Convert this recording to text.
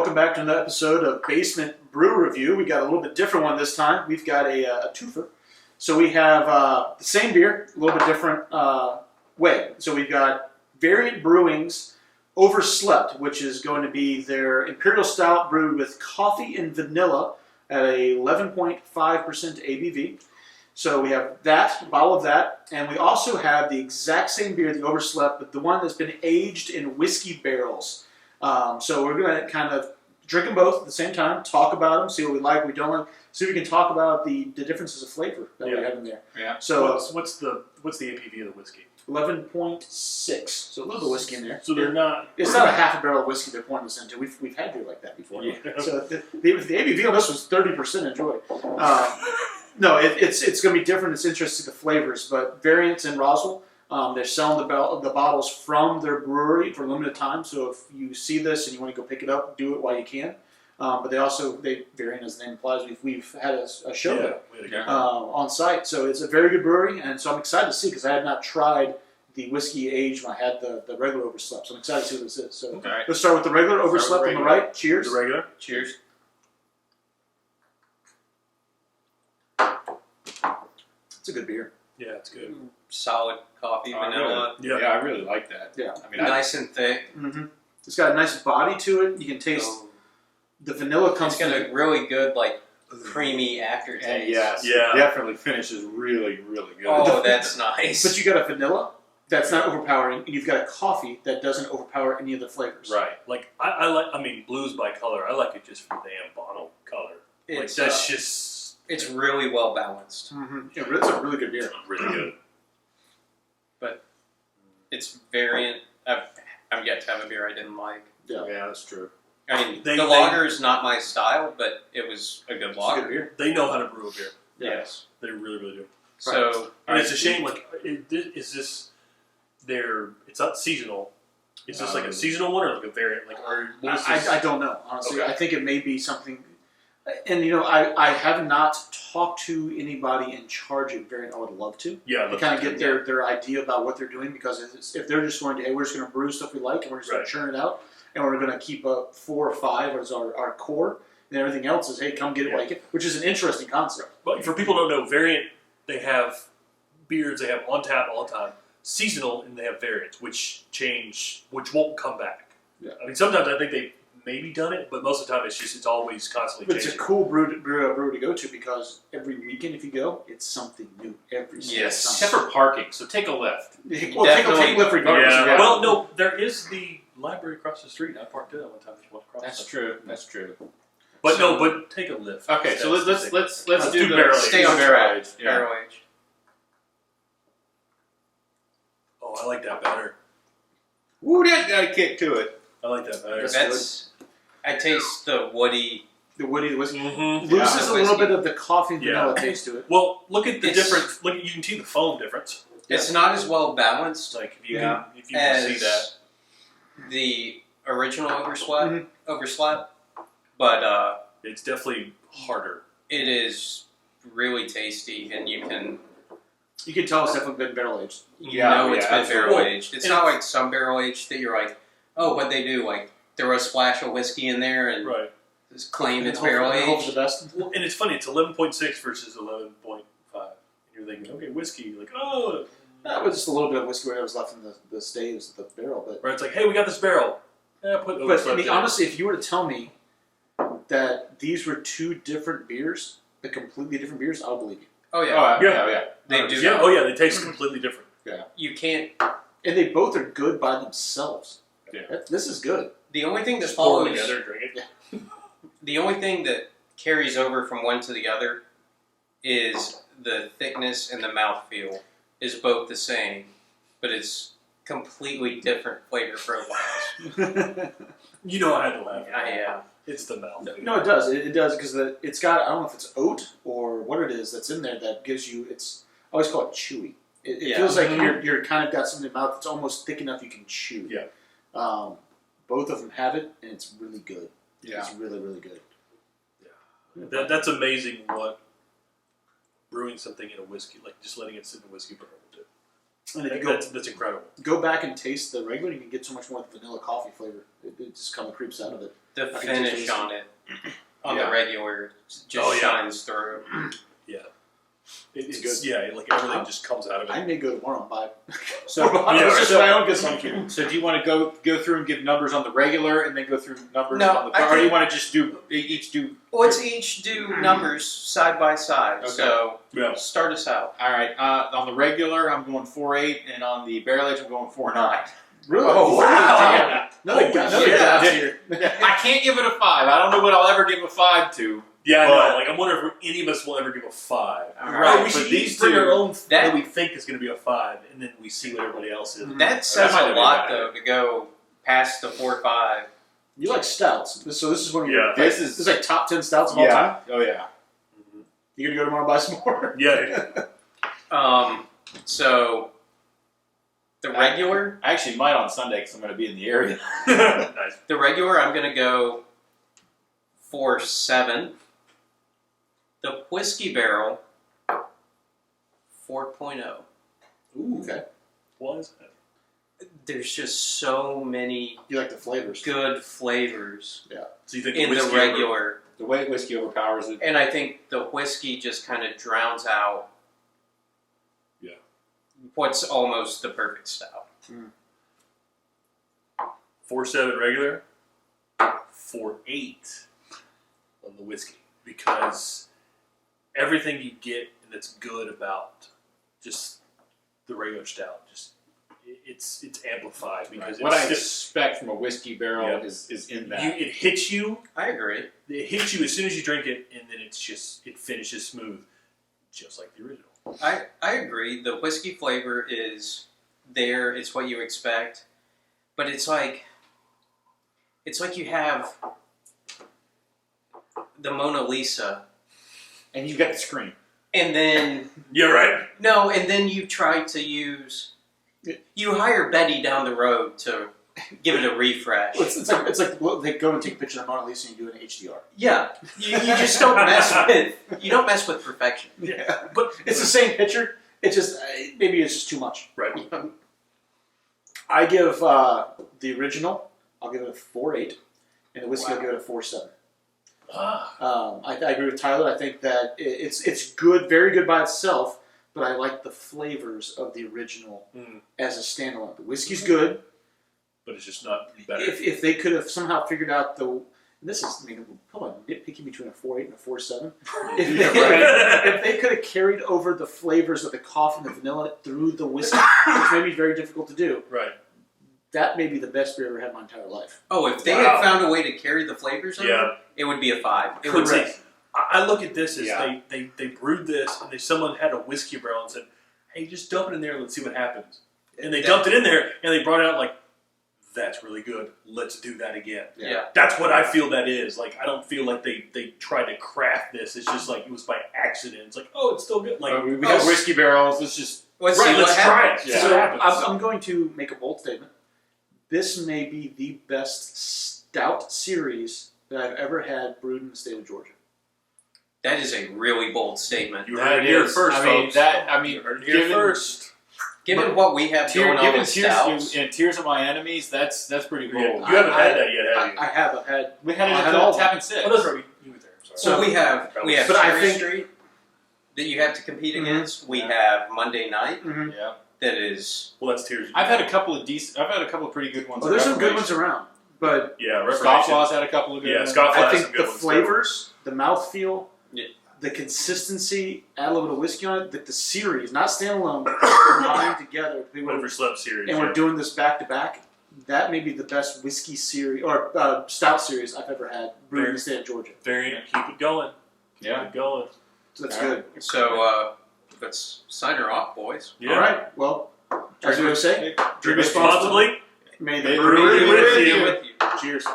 welcome back to another episode of Basement Brew Review. We got a little bit different one this time. We've got a twofer. So we have the same beer, a little bit different way. So we've got Variant Brewing's Overslept, which is going to be their Imperial Stout brewed with coffee and vanilla at a 11.5% ABV. So we have that, a bottle of that, and we also have the exact same beer, the Overslept, but the one that's been aged in whiskey barrels. So we're going to kind of drink them both at the same time, talk about them, see what we like, what we don't like, see if we can talk about the differences of flavor that we have in there. Yeah. So what's the ABV of the whiskey? 11.6. So a little bit of whiskey in there. So they're not. It's not a half a barrel of whiskey they're pouring this into. We've had beer like that before. Yeah. So the ABV on this was 30%. Enjoy. No, it's going to be different. It's interesting, the flavors, but Variant's in Roswell. They're selling the bottles from their brewery for a limited time. So if you see this and you want to go pick it up, do it while you can. But Variant, as the name implies, we've had a show there on site. So it's a very good brewery, and so I'm excited to see, because I had not tried the whiskey aged when I had the regular Overslept. So I'm excited to see what this is. So let's start with the regular Overslept on the right. Cheers. The regular. Cheers. It's a good beer. Yeah, it's good. Solid coffee, vanilla. Yeah, I really like that. Yeah. I mean, Nice and thick. Mm-hmm. It's got a nice body to it. You can taste the vanilla comes. It's got a really good, creamy aftertaste. and yes, Yeah. it definitely finishes really, really good. Oh, that's nice. But you got a vanilla that's not overpowering, and you've got a coffee that doesn't overpower any of the flavors. Right. Like I like. I mean, blues by color. I like it just for the damn bottle color. It's, That's just. It's really well balanced. Mm-hmm. Yeah, it's a really good beer. Really good. But it's Variant. I'm yet to have a beer I didn't like. Yeah, that's true. I mean, the lager is not my style, but it was a good lager. It's a good beer. They know how to brew a beer. Yes. They really, really do. So, And it's a shame. Is this their? It's not seasonal. Is this like a seasonal one or like a variant? I don't know, honestly. Okay. I think it may be something. And I have not talked to anybody in charge of Variant. I would love to. Yeah. To kind of get their idea about what they're doing, because if they're just going to, hey, we're just going to brew stuff we like and we're just going to churn it out, and we're going to keep up 4 or 5 as our core, and everything else is, hey, come get it like it, which is an interesting concept. But for people who don't know, Variant, they have beers they have on tap all the time, seasonal, and they have variants, which won't come back. Yeah. I mean, sometimes I think they maybe done it, but most of the time it's always constantly But changing. it's a cool brew to go to, because every weekend if you go, it's something new every single time. Except for parking, so take a lift. Well, take a lift regardless. Yeah. Yeah. Well, no, there is the library across the street. I parked there one time if you want to cross. That's true. That's true. But but take a lift. Okay, so let's do the barrel-aged. Stay on barrel-aged. Yeah. Barrel aged. Oh, I like that better. Ooh, that got a kick to it. I like that better. I taste the woody. The whiskey Mm-hmm. loses a little whiskey. bit of the coffee and vanilla taste to it. Well, look at the It's- difference. Look, you can see the foam difference. It's not as well balanced Like if you as can see that. the original Overslept, but It's definitely harder. it is really tasty, and you can tell it's definitely been barrel aged. it's been absolutely. barrel aged. It's not like some barrel aged that you're like, oh, what they do, like throw a splash of whiskey in there and Right. just claim it's Hope barrel for aged. the best. Well, and it's funny. It's 11.6 versus 11.5. And you're thinking, okay, whiskey. You're like, oh. That was just a little bit of whiskey where was left in the staves of the barrel, but. Right. It's like, hey, we got this barrel. Yeah, put But I Overslept mean, in. honestly, if you were to tell me that these were 2 different beers, completely different beers, I'll believe you. Oh yeah, Yeah. they do. Yeah. Oh yeah, they taste completely different. You can't. And they both are good by themselves. Yeah. This is good. The only thing that Just pour them follows, together, drink it. the only thing that carries over from one to the other is the thickness and the mouthfeel is both the same, but it's completely different flavor profiles. You know, I had to laugh. Yeah. It's the mouth. No, it does. It does, because it's got, I don't know if it's oat or what it is that's in there that gives you, I always call it chewy. It feels like you're kind of got something in your mouth that's almost thick enough you can chew. Yeah. Both of them have it, and it's really good. Yeah. It's really, really good. Yeah. That's amazing what brewing something in a whiskey, like just letting it sit in a whiskey barrel will do. And if you go, That's incredible. go back and taste the regular, you can get so much more of the vanilla coffee flavor. It just kind of creeps out of it. The I can finish taste on it, on Yeah. the regular, just Oh, yeah. shines through. It's good. Yeah, like everything just comes out of I it. may go tomorrow and buy. So, It's just my own consumption. So do you want to go through and give numbers on the regular, and then go through numbers No, on the, I or do you think- want to just do each do? Let's each do numbers side by side. Okay. So Yeah. start us out. All right. On the regular, I'm going 4.8, and on the barrel-aged, I'm going 4.9. Really? Oh, wow! Another Holy guy shit. here. I can't give it a 5. I don't know what I'll ever give a 5 to. Yeah, I But- know. Like, I wonder if any of us will ever give a 5. Right, we but should these each bring two- our own that- that we think is going to be a 5, and then we see what everybody else is. That says might a not be lot, bad. though, to go past the 4-5. You like stouts, so this is one of your. Yeah. This This is is like top 10 stouts of all time. Oh yeah. You gonna go tomorrow and buy some more? Yeah. So the regular, I actually might on Sunday because I'm going to be in the area. Nice. the regular, I'm gonna go 4.7. The whiskey barrel, 4.0. Ooh, okay. Why is that? There's just so many You like the flavors? good flavors So you think in the whiskey regular, The white whiskey overpowers it. and I think the whiskey just kind of drowns out. Yeah. What's almost the perfect stout. 4.7 regular, 4.8 on the whiskey, because everything you get that's good about just the regular stout, just it's amplified because What I it's expect from a whiskey barrel Yeah. is in that. it hits you. I agree. It hits you as soon as you drink it, and then it finishes smooth, just like the original. I agree. The whiskey flavor is there. It's what you expect, but it's like you have the Mona Lisa, And you've got the screen. and then Yeah, right. no, and then you try to use. You hire Betty down the road to give it a refresh. It's like well, they go and take a picture of the Mona Lisa and you do it in HDR. Yeah, you just don't mess with perfection. Yeah, but it's the same picture. It's just maybe it's just too much. Right. I give the original. I'll give it a 4.8, and the whiskey I'll give it a 4.7. I agree with Tyler. I think that it's good, very good by itself, but I like the flavors of the original as a standalone. The whiskey's good. But it's just not better. If they could have somehow figured out this is, probably nitpicking between a 4.8 and a 4.7. If they could have carried over the flavors of the coffee and the vanilla through the whiskey, which may be very difficult to do, Right. that may be the best beer I've ever had in my entire life. Oh, if they Wow. had found a way to carry the flavors over, Yeah. it would be a 5. It would Correct. be. I look at this as Yeah. they brewed this, and someone had a whiskey barrel and said, "Hey, just dump it in there and let's see what happens." And they dumped it in there, and they brought it out like, "That's really good. Let's do that again." Yeah. That's what I feel that is. Like, I don't feel like they tried to craft this. It's just like it was by accident. It's like, oh, it's still good. Like, We have whiskey barrels. Let's just. Let's right, see what let's try happens. it. Yeah. See what So happens. I'm going to make a bold statement. This may be the best stout series that I've ever had brewed in the state of Georgia. That is a really bold statement. You heard it here first, I mean, folks. you heard it here first. Given what we have going on Given with stouts, Tears of My Enemies, that's pretty bold. You haven't had that yet, have you? I have. I've had. We had it I at had the all. Tap and Six. Oh, that's right. You were there. I'm so sorry. we have But I Cherry think- Street that you have to compete Mhm. against. We have Monday Night Mm-hmm. Yeah. that is. Well, that's Tears. I've had a couple of pretty good ones. Oh, there's some good ones around, but Yeah, Reformation. Scofflaw's had a couple of good ones. Scofflaw I has think some good the ones, flavors, the mouthfeel, Yeah. the consistency, add a little bit of whiskey on it. The series, not standalone, but combined together. too. Overslept series. And we're doing this back to back. That may be the best whiskey series or stout series I've ever had brewed in the state of Georgia. Variant. Keep it going. Yeah. Keep it going. So that's All good. So let's sign her off, boys. Yeah. All right. Well, as we always say, Drink responsibly. may the May the brewery brewery be with with you. you. With you. Cheers.